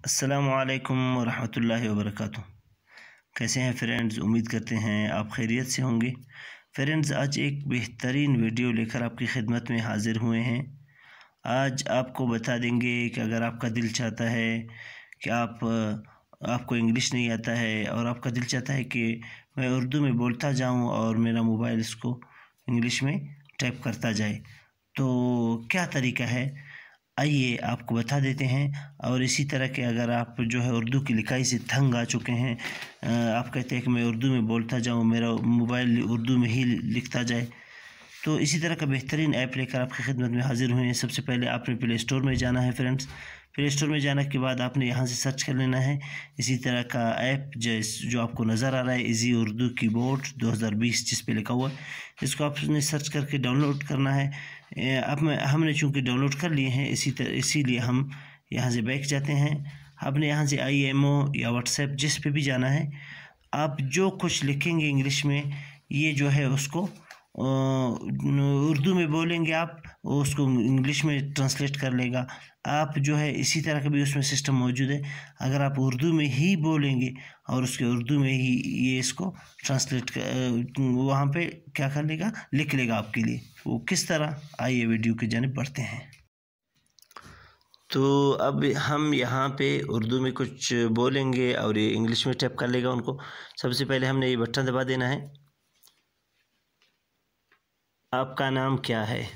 अस्सलामुअलैकुम वरहमतुल्लाहि वबरकातुहू। कैसे हैं फ्रेंड्स? उम्मीद करते हैं आप खैरियत से होंगे। फ्रेंड्स, आज एक बेहतरीन वीडियो लेकर आपकी खिदमत में हाज़िर हुए हैं। आज आपको बता देंगे कि अगर आपका दिल चाहता है कि आपको इंग्लिश नहीं आता है और आपका दिल चाहता है कि मैं उर्दू में बोलता जाऊं और मेरा मोबाइल इसको इंग्लिश में टाइप करता जाए, तो क्या तरीका है, आइए आपको बता देते हैं। और इसी तरह के अगर आप जो है उर्दू की लिखाई से तंग आ चुके हैं, आप कहते हैं कि मैं उर्दू में बोलता जाऊं, मेरा मोबाइल उर्दू में ही लिखता जाए, तो इसी तरह का बेहतरीन ऐप लेकर आपकी खिदमत में हाज़िर हुए हैं। सबसे पहले आपने प्ले स्टोर में जाना है फ्रेंड्स। प्ले स्टोर में जाने के बाद आपने यहाँ से सर्च कर लेना है इसी तरह का ऐप जो आपको नज़र आ रहा है, इजी उर्दू कीबोर्ड 2020 जिस पे लिखा हुआ है, इसको आपने सर्च करके डाउनलोड करना है। अब हमने चूँकि डाउनलोड कर लिए हैं, इसीलिए हम यहाँ से बैक जाते हैं। आपने यहाँ से IMO या व्हाट्सएप जिस पे भी जाना है, आप जो कुछ लिखेंगे इंग्लिश में, ये जो है उसको उर्दू में बोलेंगे आप, उसको इंग्लिश में ट्रांसलेट कर लेगा। आप जो है इसी तरह का भी उसमें सिस्टम मौजूद है। अगर आप उर्दू में ही बोलेंगे और उसके उर्दू में ही ये इसको ट्रांसलेट वहाँ पे क्या कर लेगा, लिख लेगा आपके लिए। वो किस तरह, आइए वीडियो की जानिब बढ़ते हैं। तो अब हम यहाँ पे उर्दू में कुछ बोलेंगे और ये इंग्लिश में टाइप कर लेगा उनको। सबसे पहले हमने ये बटन दबा देना है, आपका नाम क्या है।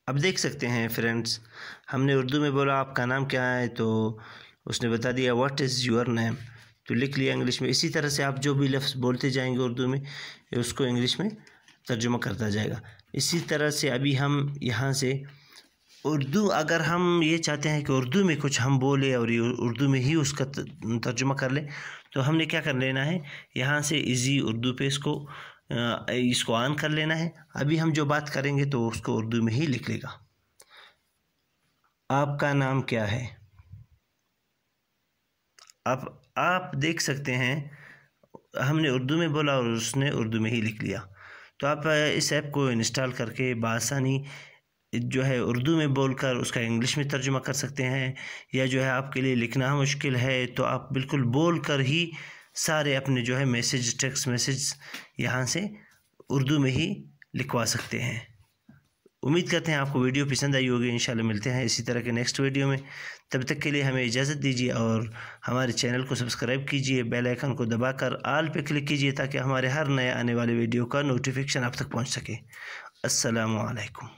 अब देख सकते हैं फ्रेंड्स, हमने उर्दू में बोला आपका नाम क्या है, तो उसने बता दिया व्हाट इज़ योर नेम, तो लिख लिया इंग्लिश में। इसी तरह से आप जो भी लफ्ज़ बोलते जाएंगे उर्दू में, उसको इंग्लिश में तर्जुमा करता जाएगा। इसी तरह से अभी हम यहाँ से उर्दू, अगर हम ये चाहते हैं कि उर्दू में कुछ हम बोले और ये उर्दू में ही उसका तर्जुमा कर लें, तो हमने क्या कर लेना है, यहाँ से इजी उर्दू पे इसको ऑन कर लेना है। अभी हम जो बात करेंगे तो उसको उर्दू में ही लिख लेगा। आपका नाम क्या है। अब आप देख सकते हैं हमने उर्दू में बोला और उसने उर्दू में ही लिख लिया। तो आप इस ऐप को इंस्टॉल करके बआसानी जो है उर्दू में बोलकर उसका इंग्लिश में तर्जुमा कर सकते हैं, या जो है आपके लिए लिखना मुश्किल है तो आप बिल्कुल बोल कर ही सारे अपने जो है टेक्स्ट मैसेज यहाँ से उर्दू में ही लिखवा सकते हैं। उम्मीद करते हैं आपको वीडियो पसंद आई होगी। इंशाल्लाह मिलते हैं इसी तरह के नेक्स्ट वीडियो में। तब तक के लिए हमें इजाज़त दीजिए और हमारे चैनल को सब्सक्राइब कीजिए, बेल आइकन को दबाकर ऑल पे क्लिक कीजिए ताकि हमारे हर नए आने वाले वीडियो का नोटिफिकेशन आप तक पहुँच सके। अस्सलामु अलैकुम।